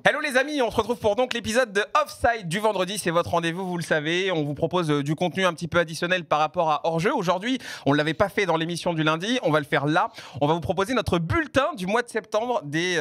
Hello les amis, on se retrouve pour donc l'épisode de Offside du vendredi. C'est votre rendez-vous, vous le savez. On vous propose du contenu un petit peu additionnel par rapport à hors-jeu. Aujourd'hui, on ne l'avait pas fait dans l'émission du lundi. On va le faire là. On va vous proposer notre bulletin du mois de septembre des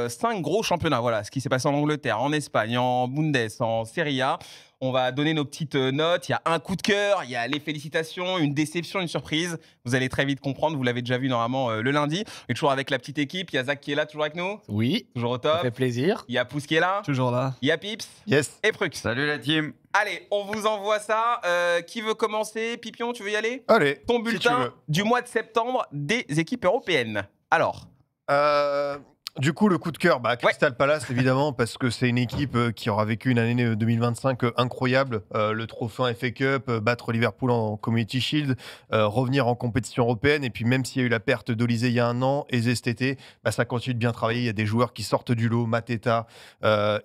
5 gros championnats. Voilà, ce qui s'est passé en Angleterre, en Espagne, en Bundes, en Serie A. On va donner nos petites notes. Il y a un coup de cœur, il y a les félicitations, une déception, une surprise. Vous allez très vite comprendre. Vous l'avez déjà vu normalement le lundi. Et toujours avec la petite équipe. Il y a Zach qui est là, toujours avec nous. Oui. Toujours au top. Ça fait plaisir. Il y a Pouce qui est là. Toujours là. Il y a Pips. Yes. Et Prux. Salut la team. Allez, on vous envoie ça. Qui veut commencer? Pipion, tu veux y aller? Allez. Ton si tu bulletin veux. du mois de septembre des équipes européennes. Alors, Du coup, le coup de cœur, Crystal Palace, évidemment, parce que c'est une équipe qui aura vécu une année 2025 incroyable. Le trophée FA Cup, battre Liverpool en Community Shield, revenir en compétition européenne. Et puis, même s'il y a eu la perte d'Olysée il y a un an, et cet été, ça continue de bien travailler. Il y a des joueurs qui sortent du lot, Mateta,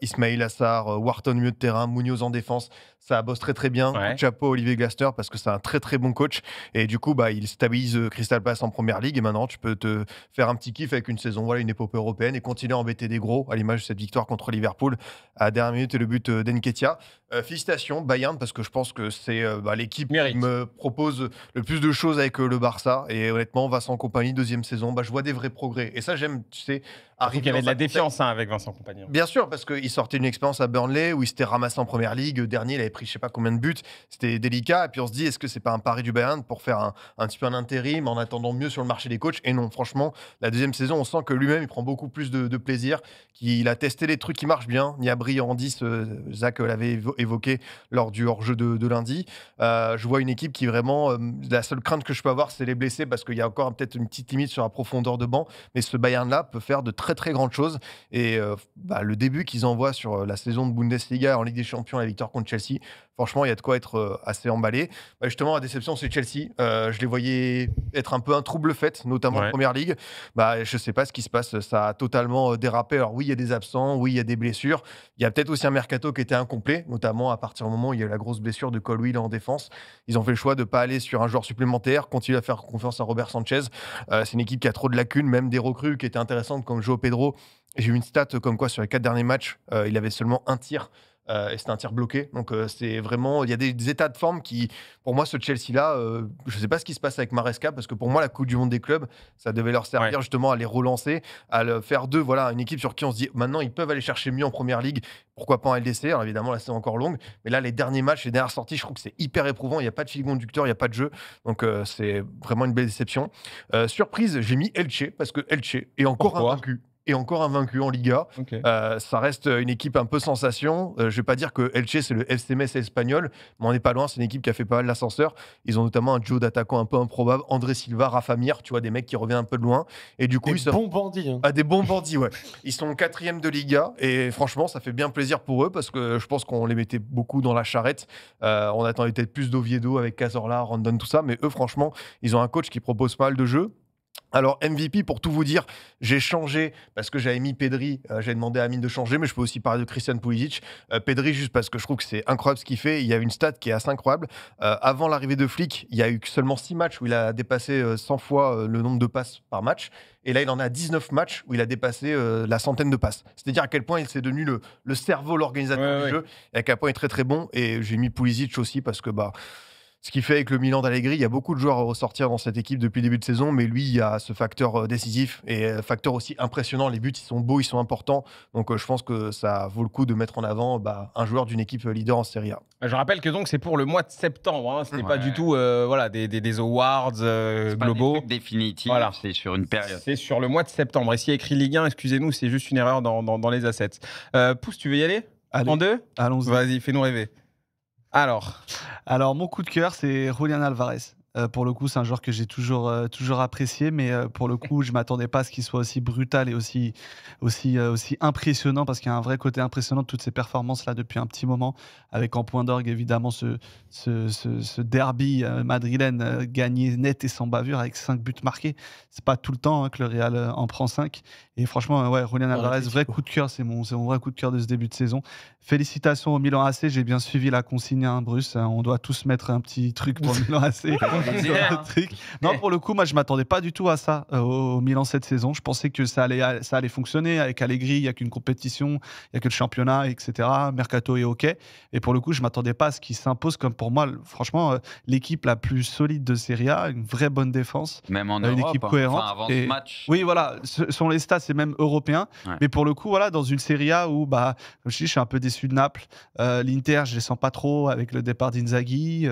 Ismail Assar, Wharton milieu de terrain, Munoz en défense. Ça bosse très très bien. Ouais. Chapeau Olivier Glasner, parce que c'est un très très bon coach. Et du coup, il stabilise Crystal Palace en première ligue. Et maintenant, tu peux te faire un petit kiff avec une saison, voilà, une épopée européenne et continuer à embêter des gros, à l'image de cette victoire contre Liverpool à la dernière minute et le but d'Nketiah. Félicitations Bayern, parce que je pense que c'est l'équipe Mérite. qui me propose le plus de choses avec le Barça. Et honnêtement, Vincent Kompany, deuxième saison, je vois des vrais progrès. Et ça, j'aime, tu sais, il y avait de la dans un défiance avec Vincent Compagnon. Bien sûr, parce qu'il sortait d'une expérience à Burnley où il s'était ramassé en première ligue. Dernier, il avait pris je sais pas combien de buts. C'était délicat. Et puis on se dit, est-ce que c'est pas un pari du Bayern pour faire un petit peu un intérim en attendant mieux sur le marché des coachs? Et non, franchement, la deuxième saison, on sent que lui-même, il prend beaucoup plus de plaisir, qu'il a testé des trucs qui marchent bien. Niabri en 10, Zach l'avait évoqué lors du hors-jeu de lundi. Je vois une équipe qui vraiment, la seule crainte que je peux avoir, c'est les blessés, parce qu'il y a encore peut-être une petite limite sur la profondeur de banc. Mais ce Bayern-là peut faire de très très grandes choses. Et le début qu'ils envoient sur la saison de Bundesliga en Ligue des Champions, la victoire contre Chelsea, franchement, il y a de quoi être assez emballé. Justement, la déception, c'est Chelsea. Je les voyais être un peu un trouble fait, notamment en Première Ligue. Je ne sais pas ce qui se passe. Ça a totalement dérapé. Alors oui, il y a des absents, oui, il y a des blessures. Il y a peut-être aussi un mercato qui était incomplet, notamment à partir du moment où il y a eu la grosse blessure de Colwill en défense. Ils ont fait le choix de ne pas aller sur un joueur supplémentaire, continuer à faire confiance à Robert Sanchez. C'est une équipe qui a trop de lacunes, même des recrues qui étaient intéressantes comme João Pedro. J'ai eu une stat comme quoi sur les 4 derniers matchs, il avait seulement un tir. Et c'était un tir bloqué. Donc, c'est vraiment. Il y a des états de forme qui. Pour moi, ce Chelsea-là, je ne sais pas ce qui se passe avec Maresca, parce que pour moi, la Coupe du Monde des clubs, ça devait leur servir justement à les relancer, à le faire d'eux. Voilà, une équipe sur qui on se dit maintenant, ils peuvent aller chercher mieux en première ligue. Pourquoi pas en LDC? Alors, évidemment, là, c'est encore longue. Mais là, les derniers matchs, les dernières sorties, je trouve que c'est hyper éprouvant. Il n'y a pas de fil conducteur, il n'y a pas de jeu. Donc, c'est vraiment une belle déception. Surprise, j'ai mis Elche, parce que Elche est encore invaincu. Et encore invaincu en Liga. Okay. Ça reste une équipe un peu sensation. Je ne vais pas dire que Elche, c'est le FC Metz espagnol, mais on n'est pas loin. C'est une équipe qui a fait pas mal l'ascenseur. Ils ont notamment un duo d'attaquants un peu improbable. André Silva, Rafa Mir, tu vois, des mecs qui reviennent un peu de loin. Et du coup, des bons bandits. Des bons bandits, ouais. Ils sont 4e de Liga. Et franchement, ça fait bien plaisir pour eux, parce que je pense qu'on les mettait beaucoup dans la charrette. On attendait peut-être plus d'Oviedo avec Cazorla, Rondon, tout ça. Mais eux, franchement, ils ont un coach qui propose pas mal de jeux. Alors MVP, pour tout vous dire, j'ai changé parce que j'avais mis Pedri, j'avais demandé à Amine de changer, mais je peux aussi parler de Christian Pulisic. Pedri, juste parce que je trouve que c'est incroyable ce qu'il fait. Il y a une stat qui est assez incroyable. Avant l'arrivée de Flick, il y a eu seulement 6 matchs où il a dépassé 100 fois le nombre de passes par match. Et là, il en a 19 matchs où il a dépassé la centaine de passes. C'est-à-dire à quel point il s'est devenu le cerveau, l'organisateur du jeu, et à quel point il est très très bon. Et j'ai mis Pulisic aussi parce que ce qu'il fait avec le Milan d'Allegri, il y a beaucoup de joueurs à ressortir dans cette équipe depuis le début de saison, mais lui, il y a ce facteur décisif et facteur aussi impressionnant. Les buts, ils sont beaux, ils sont importants. Donc, je pense que ça vaut le coup de mettre en avant un joueur d'une équipe leader en Serie A. Je rappelle que donc c'est pour le mois de septembre. Hein. Ce n'est pas du tout des awards globaux. Pas des définitifs, voilà. C'est sur une période. C'est sur le mois de septembre. Et s'il y a écrit Ligue 1, excusez-nous, c'est juste une erreur dans les assets. Pouce, tu veux y aller? Allez. En 2? Allons-y. Vas-y, fais-nous rêver. Alors, mon coup de cœur, c'est Julián Alvarez. Pour le coup, c'est un joueur que j'ai toujours apprécié, mais pour le coup, je ne m'attendais pas à ce qu'il soit aussi brutal et aussi impressionnant, parce qu'il y a un vrai côté impressionnant de toutes ces performances-là depuis un petit moment, avec en point d'orgue, évidemment, ce derby madrilène gagné net et sans bavure, avec 5 buts marqués. Ce n'est pas tout le temps que le Real en prend 5. Et franchement, Julián Alvarez, vrai coup de cœur, c'est mon vrai coup de cœur de ce début de saison. Félicitations au Milan AC, j'ai bien suivi la consigne, Bruce. On doit tous mettre un petit truc pour le Milan AC. Allez-y, hein. truc. Non, pour le coup, moi, je m'attendais pas du tout à ça au Milan cette saison. Je pensais que ça allait fonctionner avec Allegri. Il y a qu'une compétition, il y a que le championnat, etc. Mercato est ok. Et pour le coup, je m'attendais pas à ce qui s'impose comme pour moi, franchement, l'équipe la plus solide de Serie A, une vraie bonne défense, Même en une Europe, équipe hein. cohérente. Enfin, avant Et- ce match. Oui, voilà, ce sont les stats, c'est même européen. Ouais. Mais pour le coup, voilà, dans une Serie A où, bah, comme je dis, je suis un peu déçu de Naples. L'Inter, je les sens pas trop avec le départ d'Inzaghi.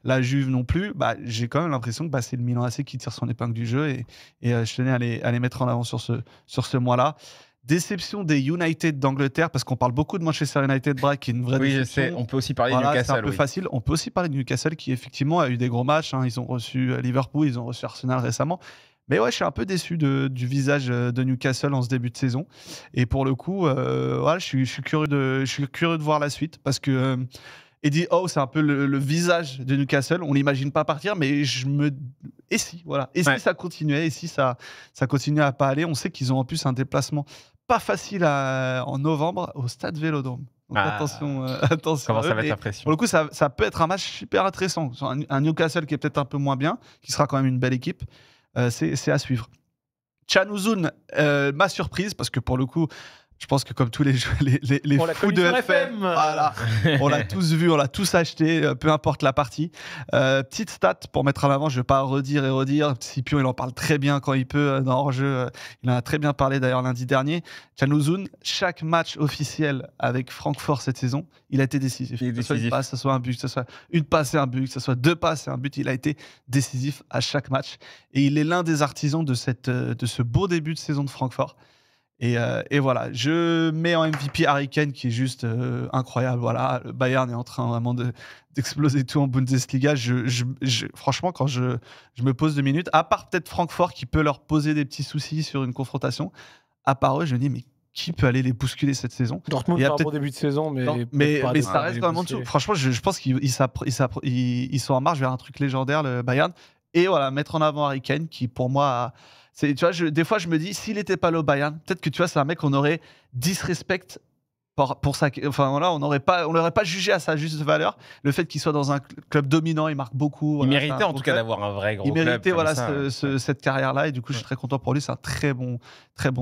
La Juve non plus. Bah, j'ai quand même l'impression que bah, c'est le Milan AC qui tire son épingle du jeu. Et je tenais à les mettre en avant sur ce mois-là. Déception des United d'Angleterre, parce qu'on parle beaucoup de Manchester United, Braque, qui est une vraie Oui, je déception. sais. On peut aussi parler de Voilà, c'est Newcastle. un peu Oui. facile. On peut aussi parler de Newcastle qui effectivement a eu des gros matchs. Hein. Ils ont reçu Liverpool, ils ont reçu Arsenal récemment. Mais ouais, je suis un peu déçu du visage de Newcastle en ce début de saison. Et pour le coup, voilà, je suis curieux de voir la suite parce que Eddie Howe, c'est un peu le visage de Newcastle. On l'imagine pas partir, mais et si, voilà. Et Ouais. si ça continuait, et si ça continuait à pas aller, on sait qu'ils ont en plus un déplacement pas facile en novembre au Stade Vélodrome. Donc Ah. attention, attention. Comment à ça eux. va être Et la pression? pour le coup, ça peut être un match super intéressant. Un Newcastle qui est peut-être un peu moins bien, qui sera quand même une belle équipe. C'est à suivre. Chanuzun, ma surprise, parce que pour le coup, je pense que comme tous les On l'a fous connu de sur FM, FM. voilà, on l'a tous vu, on l'a tous acheté, peu importe la partie. Petite stat pour mettre en avant, je ne vais pas redire et redire. Scipion, il en parle très bien quand il peut dans hors-jeu. Il en a très bien parlé d'ailleurs lundi dernier. Chanuzun, chaque match officiel avec Francfort cette saison, il a été décisif. Il est Que ce soit une décisif. passe, que ce soit un but, que ce soit une passe et un but, que ce soit deux passes et un but, il a été décisif à chaque match. Et il est l'un des artisans de ce beau début de saison de Francfort. Et voilà, je mets en MVP Harry Kane qui est juste incroyable. Voilà, le Bayern est en train vraiment d'exploser tout en Bundesliga. Franchement, quand je me pose 2 minutes, à part peut-être Francfort qui peut leur poser des petits soucis sur une confrontation, à part eux, je me dis, mais qui peut aller les bousculer cette saison? Dortmund Il y a fait un peut-être- bon début de saison, mais, Non, peut-être mais pas ça reste quand même en dessous. Franchement, je pense qu'ils sont en marche vers un truc légendaire, le Bayern. Et voilà, mettre en avant Harry Kane, qui pour moi, tu vois, des fois je me dis, s'il n'était pas là au Bayern, peut-être que tu vois, c'est un mec qu'on aurait disrespect pour ça. Enfin voilà, on l'aurait pas jugé à sa juste valeur. Le fait qu'il soit dans un club dominant, il marque beaucoup. Il voilà, méritait c'est un en gros tout cas club. d'avoir un vrai gros Il club. méritait comme voilà, ça. cette carrière-là. Et du coup, je suis très content pour lui. C'est un très bon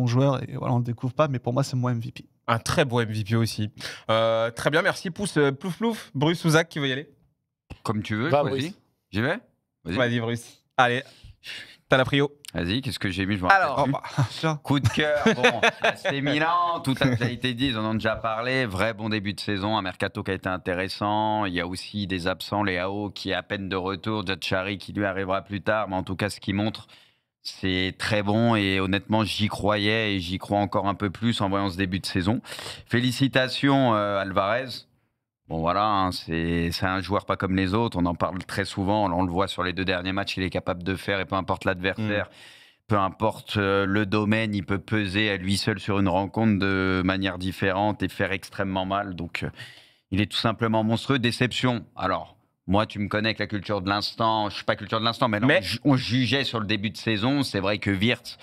joueur. Et voilà, on le découvre pas, mais pour moi, c'est mon MVP. Un très beau MVP aussi. Très bien, merci. Pouce, plouf plouf. Bruce ou Zach qui veut y aller? Comme tu veux, Va, choisis. Brice. J'y vais. Vas-y. Vas-y, Bruce. Allez, t'as la prio. Vas-y, qu'est-ce que j'ai mis? Je me rappelle Alors, plus. Tiens. Coup de cœur, bon, AC Milan, tout a déjà été dit, ils en ont déjà parlé. Vrai bon début de saison, un mercato qui a été intéressant. Il y a aussi des absents, Leao qui est à peine de retour, Giachari qui lui arrivera plus tard. Mais en tout cas, ce qu'il montre, c'est très bon. Et honnêtement, j'y croyais et j'y crois encore un peu plus en voyant ce début de saison. Félicitations, Alvarez. Bon voilà, hein, c'est un joueur pas comme les autres, on en parle très souvent, on le voit sur les 2 derniers matchs, il est capable de faire et peu importe l'adversaire, peu importe le domaine, il peut peser à lui seul sur une rencontre de manière différente et faire extrêmement mal, donc il est tout simplement monstrueux. Déception, alors moi tu me connais avec la culture de l'instant, je suis pas culture de l'instant, mais, on jugeait sur le début de saison, c'est vrai que Wirtz,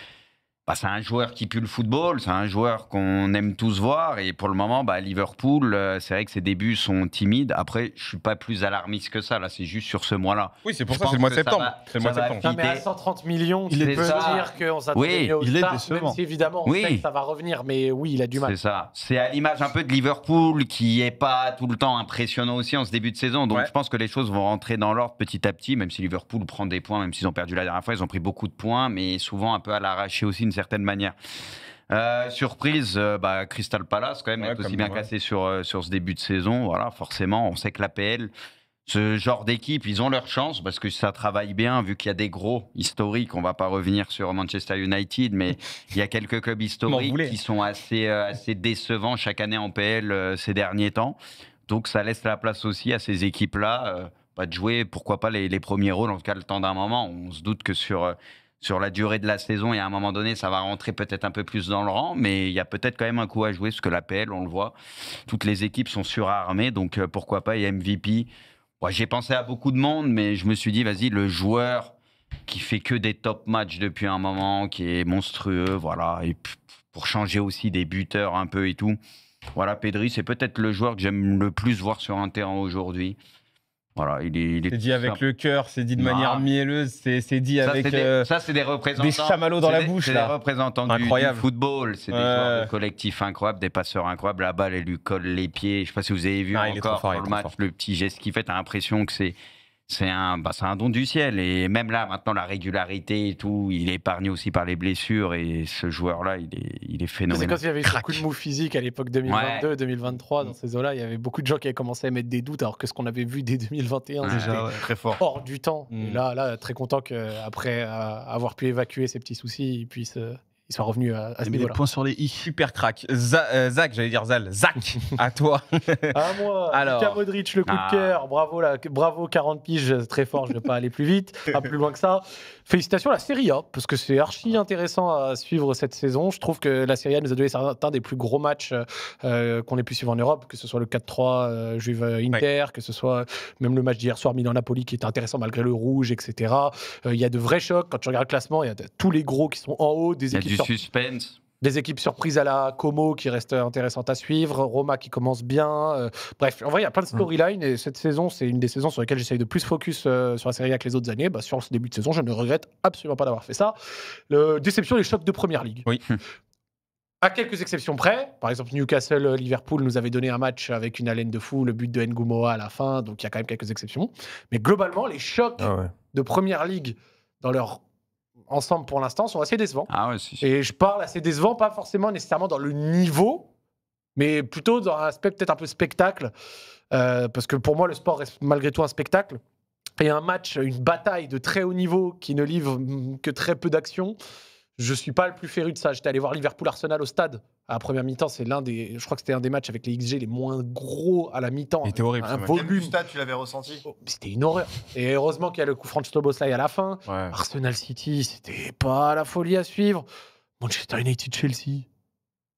c'est un joueur qui pue le football, c'est un joueur qu'on aime tous voir. Et pour le moment, Liverpool, c'est vrai que ses débuts sont timides. Après, je ne suis pas plus alarmiste que ça. Là, c'est juste sur ce mois-là. Oui, c'est pour Je ça, c'est le pense mois de que ça septembre. va- C'est le mois de ça va septembre. Non, mais à Idée. 130 millions, Il tu est peux décevant. dire qu'on s'attendait Oui, mieux au il est start, décevant. même si évidemment on Oui. sait que ça va revenir, mais oui, il a du mal. C'est ça. C'est à l'image un peu de Liverpool qui est pas tout le temps impressionnant aussi en ce début de saison. Donc Ouais. je pense que les choses vont rentrer dans l'ordre petit à petit, même si Liverpool prend des points, même s'ils ont perdu la dernière fois, ils ont pris beaucoup de points, mais souvent un peu à l'arraché aussi d'une certaine manière. Surprise, Crystal Palace quand même, Ouais, est aussi comme bien moi. classé sur ce début de saison. Voilà, forcément, on sait que l'APL, ce genre d'équipe, ils ont leur chance parce que ça travaille bien, vu qu'il y a des gros historiques. On va pas revenir sur Manchester United, mais il y a quelques clubs historiques voulez. qui sont assez décevants chaque année en PL ces derniers temps. Donc ça laisse la place aussi à ces équipes-là, de jouer, pourquoi pas les premiers rôles, en tout cas le temps d'un moment. On se doute que sur la durée de la saison, et à un moment donné, ça va rentrer peut-être un peu plus dans le rang, mais il y a peut-être quand même un coup à jouer, parce que l'APL, on le voit, toutes les équipes sont surarmées, donc pourquoi pas, et MVP. J'ai pensé à beaucoup de monde, mais je me suis dit, vas-y, le joueur qui fait que des top matchs depuis un moment, qui est monstrueux, voilà, et pour changer aussi des buteurs un peu et tout. Voilà, Pedri, c'est peut-être le joueur que j'aime le plus voir sur un terrain aujourd'hui. Voilà, il est C'est dit avec simple. le cœur, c'est dit de Non. manière mielleuse, c'est dit Ça, avec c'est des représentants. des chamallows dans la bouche, C'est là. des représentants Incroyable. du football. C'est des joueurs de collectif incroyables, des passeurs incroyables. La balle, elle lui colle les pieds. Je sais pas si vous avez vu Il est trop encore fort, dans il est le trop match, fort. le petit geste qu'il fait. T'as l'impression que c'est un don du ciel. Et même là, maintenant, la régularité et tout, il est épargné aussi par les blessures. Et ce joueur-là, il est C'est phénoménal. quand il y avait ce coup de mou physique à l'époque 2022, 2023, dans ces eaux-là, il y avait beaucoup de gens qui avaient commencé à mettre des doutes, alors que ce qu'on avait vu dès 2021, Ouais. c'était Très fort. hors du temps. Mm. Et là, très content qu'après avoir pu évacuer ces petits soucis, il soit revenu à ce Il met des niveau-là. points sur les i. super crack. Zach, j'allais dire Zal. Zach, à toi. À moi, Alors. Luka Modric, le coup de cœur, bravo 40 piges, très fort, je ne vais pas aller plus vite, pas plus loin que ça. Félicitations à la Serie A, parce que c'est archi intéressant à suivre cette saison. Je trouve que la Serie A nous a donné certains des plus gros matchs qu'on ait pu suivre en Europe, que ce soit le 4-3 Juve-Inter, que ce soit même le match d'hier soir Milan-Napoli qui était intéressant malgré le rouge, etc. Il y a de vrais chocs. Quand tu regardes le classement, il y a tous les gros qui sont en haut, Il y a du suspense. des équipes surprises à la Como qui restent intéressantes à suivre, Roma qui commence bien. Bref, en vrai, il y a plein de storylines et cette saison, c'est une des saisons sur lesquelles j'essaye de plus focus sur la Serie A que les autres années. Sur ce début de saison, je ne regrette absolument pas d'avoir fait ça. Déception, les chocs de Première Ligue. Oui. À quelques exceptions près, par exemple Newcastle-Liverpool nous avait donné un match avec une haleine de fou, le but de Ngumoa à la fin, donc il y a quand même quelques exceptions. Mais globalement, les chocs de Première Ligue dans leur ensemble pour l'instant sont assez décevants. Ah ouais, si. Et je parle assez décevant, pas forcément nécessairement dans le niveau, mais plutôt dans un aspect peut-être un peu spectacle. Parce que pour moi, le sport reste malgré tout un spectacle. Et un match, une bataille de très haut niveau qui ne livre que très peu d'action, je ne suis pas le plus féru de ça. J'étais allé voir Liverpool-Arsenal au stade à la première mi-temps. C'est je crois que c'était un des matchs avec les XG les moins gros à la mi-temps. Il était horrible, ce Un match. Même volume. du stade, tu l'avais ressenti. C'était une horreur. Et heureusement qu'il y a le coup franc de Szoboszlai à la fin. Ouais. Arsenal City, c'était pas la folie à suivre. Manchester United Chelsea.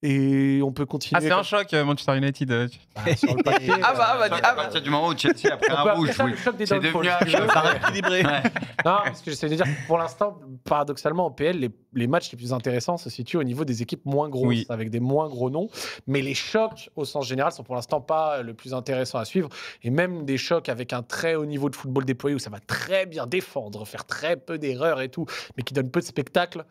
Et on peut continuer. Ah, c'est un choc, Manchester United. Sur le papier. À partir du moment où Chelsea a pris On un peut rouge, appeler ça oui. le choc des C'est downfalls, devenu un si tu veux. choc. Ça a équilibré. Ouais. Non, parce que j'essaie de dire que pour l'instant, paradoxalement, en PL, les matchs les plus intéressants se situent au niveau des équipes moins grosses, Oui. avec des moins gros noms. Mais les chocs, au sens général, sont pour l'instant pas le plus intéressant à suivre. Et même des chocs avec un très haut niveau de football déployé où ça va très bien défendre, faire très peu d'erreurs et tout, mais qui donne peu de spectacle.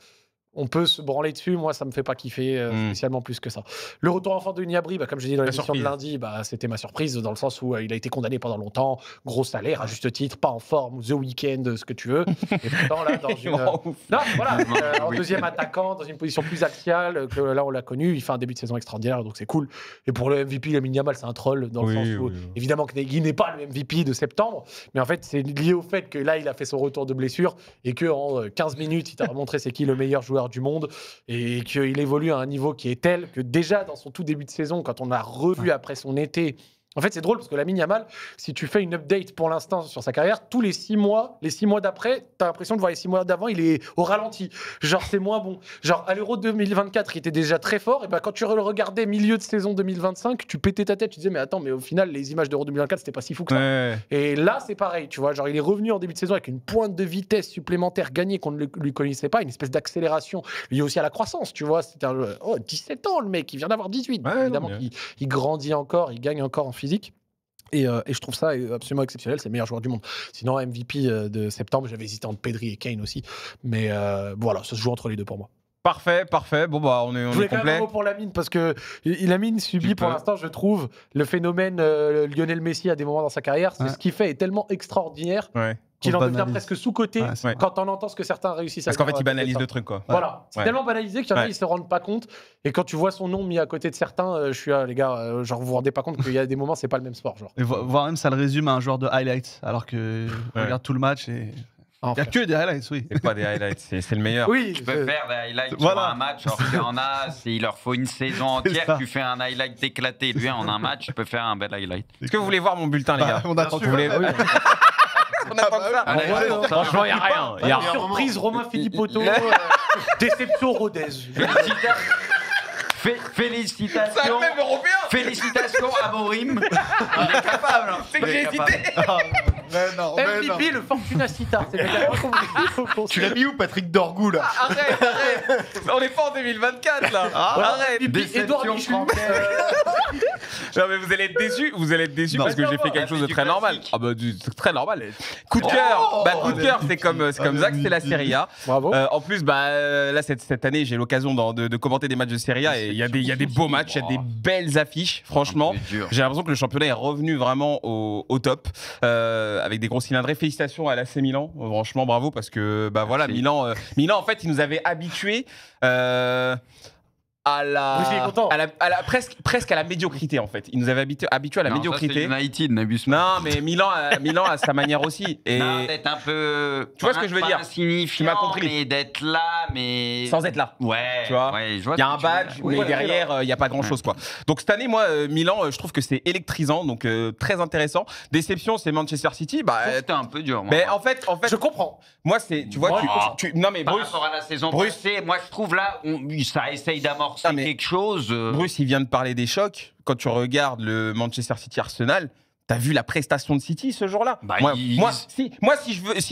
On peut se branler dessus, moi ça me fait pas kiffer spécialement plus que ça. Le retour en force de Niabri, comme je disais dans l'émission de surprise. lundi, c'était ma surprise dans le sens où il a été condamné pendant longtemps, gros salaire, à juste titre, pas en forme, the weekend, ce que tu veux. Et pourtant là, dans une... Non, voilà, en deuxième attaquant, dans une position plus axiale, que là on l'a connu, il fait un début de saison extraordinaire, donc c'est cool. Et pour le MVP, Lamine Yamal, c'est un troll, dans le sens où, évidemment, qu'il n'est pas le MVP de septembre, mais en fait c'est lié au fait que là il a fait son retour de blessure et qu'en 15 minutes, il t'a montré c'est qui le meilleur joueur du monde et qu'il évolue à un niveau qui est tel que déjà dans son tout début de saison, quand on l'a revu après son été, en fait c'est drôle parce que Lamine Yamal, si tu fais une update pour l'instant sur sa carrière, tous les 6 mois d'après, t'as l'impression de voir les 6 mois d'avant, il est au ralenti, genre c'est moins bon. Genre à l'Euro 2024 il était déjà très fort, et ben quand tu le regardais milieu de saison 2025, tu pétais ta tête, tu disais mais attends, mais au final les images d'Euro 2024 c'était pas si fou que ça. Ouais. Et là, c'est pareil, tu vois, genre il est revenu en début de saison avec une pointe de vitesse supplémentaire gagnée qu'on ne lui connaissait pas, une espèce d'accélération liée aussi à la croissance, tu vois. C'était 17 ans le mec, il vient d'avoir 18. Ouais, Évidemment non, mais... il grandit encore, il gagne encore en physique. Et je trouve ça absolument exceptionnel, c'est le meilleur joueur du monde. Sinon, MVP de septembre, j'avais hésité entre Pedri et Kane aussi. Mais voilà, ça se joue entre les deux pour moi. Parfait. Bon, bah, on est Je voulais quand même complet. un mot pour Lamine, parce que Lamine subit pour l'instant, je trouve, le phénomène Lionel Messi à des moments dans sa carrière. C'est ce qu'il fait est tellement extraordinaire Ouais. qu'il en On devient banalise. presque sous-côté Ouais. quand on entend ce que certains réussissent à Parce qu'en fait, dire, il banalise ça. le truc, quoi. Voilà, c'est Ouais. tellement banalisé qu'il y en a, Ouais. ils se rendent pas compte. Et quand tu vois son nom mis à côté de certains, je suis là, les gars, genre vous vous rendez pas compte qu'il y a des moments, c'est pas le même sport, genre. Et voire même ça le résume à un joueur de highlights, alors que on Ouais. regarde tout le match et il Enfin, n'y a que des highlights, oui. C'est pas des highlights, c'est le meilleur. oui, Tu peux faire des highlights Voilà. sur un match, alors qu'il y en a, il leur faut une saison C'est entière, ça. tu fais un highlight éclaté. Lui, en un match, tu peux faire un bel highlight. Est-ce que vous voulez voir mon bulletin, les gars On attend Vous voulez... oui. On attend que ça. Ah, ouais, ouais, ouais. Franchement, il n'y a rien. Il y a rien. surprise, Romain Philippotto, déception Rodez. Félicitations. C'est un même européen. Félicitations à Morim. Il est capable. Hein. C'est que j'ai Il est capable. hésité. Mais non, mais non. MVP, le Fortuna Citar. C'est le Tu l'as mis où, Patrick Dorgou, là? Arrête. On n'est pas en 2024, là. Arrête. Edouard Déception Michu. française. Non, mais vous allez être déçus Non. parce que j'ai fait quelque chose de très normal. Ah bah, très normal. Coup de cœur. Coup de cœur, c'est comme Zach, c'est la Serie A. Bravo. En plus, là, cette année, j'ai l'occasion de commenter des matchs de Serie A et il y a des beaux matchs, il y a des belles affiches, franchement. J'ai l'impression que le championnat est revenu vraiment au top, avec des gros cylindrés. Félicitations à l'AC Milan, franchement, bravo, parce que, voilà, Milan, en fait, il nous avait habitués. Presque à la médiocrité en fait. Il nous avait habitués à la médiocrité. Ça, United, n'abuse pas. Non, mais Milan a sa manière aussi. Et non, d'être un peu. Tu vois ce que je veux dire? Tu m'as compris. Mais d'être là, mais sans être là. Ouais. Tu vois. Ouais, il y a un badge, mais derrière il y a pas grand chose quoi. Donc cette année, moi, Milan, je trouve que c'est électrisant, donc très intéressant. Déception, c'est Manchester City. C'était un peu dur. Moi. Mais en fait, je comprends. Moi, c'est, tu vois, non mais par Bruce, rapport à la saison passée, moi je trouve là, ça essaye d'amorcer quelque chose. Bruce, il vient de parler des chocs. Quand tu regardes le Manchester City Arsenal, t'as vu la prestation de City ce jour-là? Si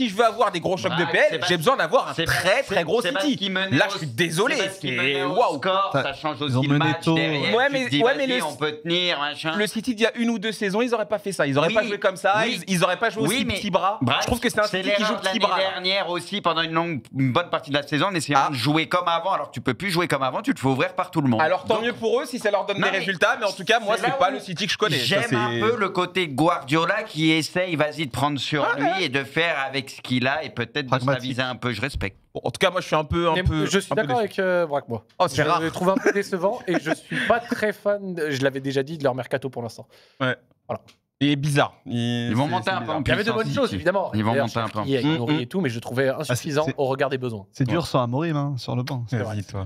je veux avoir des gros chocs de PL, j'ai besoin d'avoir un très gros City. Là, je suis désolé. C'est waouh. Ça change aussi le match derrière. Mais on peut tenir, machin. Le City d'il y a 1 ou 2 saisons, ils auraient pas fait ça. Ils auraient pas joué comme ça. Ils auraient pas joué aussi petit bras. Je trouve que c'est un City qui joue petit bras. L'année dernière aussi, pendant une bonne partie de la saison, en essayant de jouer comme avant. Alors tu peux plus jouer comme avant, tu te fais ouvrir par tout le monde. Alors tant mieux pour eux si ça leur donne des résultats. Mais en tout cas, moi, c'est pas le City que je connais. J'aime un peu le côté Guardiola qui essaye, vas-y, de prendre sur lui et de faire avec ce qu'il a et peut-être de s'aviser un peu. Je respecte. Bon, en tout cas, moi, je suis un peu. Je suis d'accord avec Braque, moi. Oh, c'est rare. Je le trouve un peu décevant et je suis pas très fan, je l'avais déjà dit, de leur mercato pour l'instant. Ouais. Voilà. Il est bizarre. Ils vont monter un peu en puissance. Il y avait de bonnes choses, évidemment. Ils vont monter un peu. Il y a Nouri et tout, mais je le trouvais insuffisant au regard des besoins. C'est dur sans Amorim sur le banc. Vas-y, toi.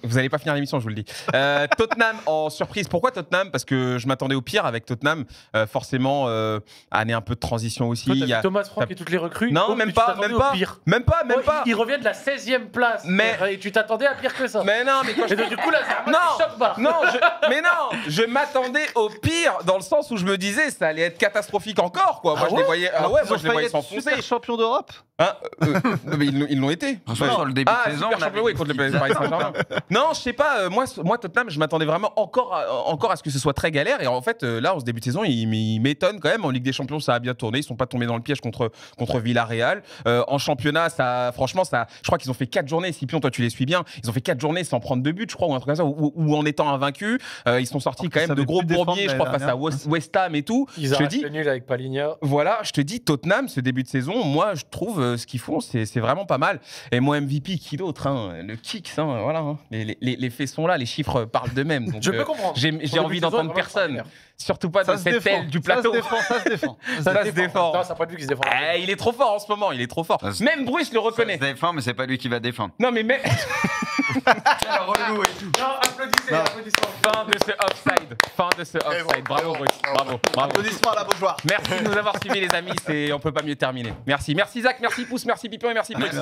Vous n'allez pas finir l'émission, je vous le dis. Tottenham en surprise. Pourquoi Tottenham? Parce que je m'attendais au pire avec Tottenham. Forcément, année un peu de transition aussi. Toi, Thomas Frank et toutes les recrues. Non, même pas. Même pas. Ils reviennent de la 16e place. Et tu t'attendais à pire que ça. Mais non, mais et donc, du coup, là, c'est un choc-barre. Je m'attendais au pire dans le sens où je me disais ça allait être catastrophique encore quoi. Moi je les voyais s'enfoncer. Champion d'Europe. Mais ils l'ont été. Sur le début de saison, contre le Paris Saint-Germain. Non, je sais pas. Moi Tottenham, je m'attendais vraiment encore à ce que ce soit très galère. Et en fait, là, en ce début de saison, ils m'étonnent quand même. En Ligue des Champions, ça a bien tourné. Ils sont pas tombés dans le piège contre Villarreal. En championnat, franchement, je crois qu'ils ont fait 4 journées. Scipion, toi, tu les suis bien. Ils ont fait 4 journées sans prendre de but, je crois, ou un truc comme ça, ou en étant invaincus. Ils sont sortis quand même de gros bourbiers, je crois, face à West Ham et tout. Ils ont été nuls avec Paligna. Voilà, je te dis, Tottenham, ce début de saison, moi, je trouve ce qu'ils font, c'est vraiment pas mal. Et moi, MVP, qui d'autre le Kicks, voilà. Les faits sont là, les chiffres parlent d'eux-mêmes. Donc, je peux comprendre. J'ai envie d'entendre personne. Surtout pas de cette aile du plateau. Ça se défend. Ça se défend. Non, ça pas lui qui se défend. Il est trop fort en ce moment, il est trop fort. Même Bruce le reconnaît. Ça se défend, mais c'est pas lui qui va défendre. Non, mais relou et tout. Non, applaudissez. Fin de ce offside. Bravo, Bruce. Bravo. Applaudissements à la Beaujoire. Merci de nous avoir suivis, les amis. On peut pas mieux terminer. Merci. Merci, Zach. Merci, Pouce. Merci, Pipion. Et merci, Bruce.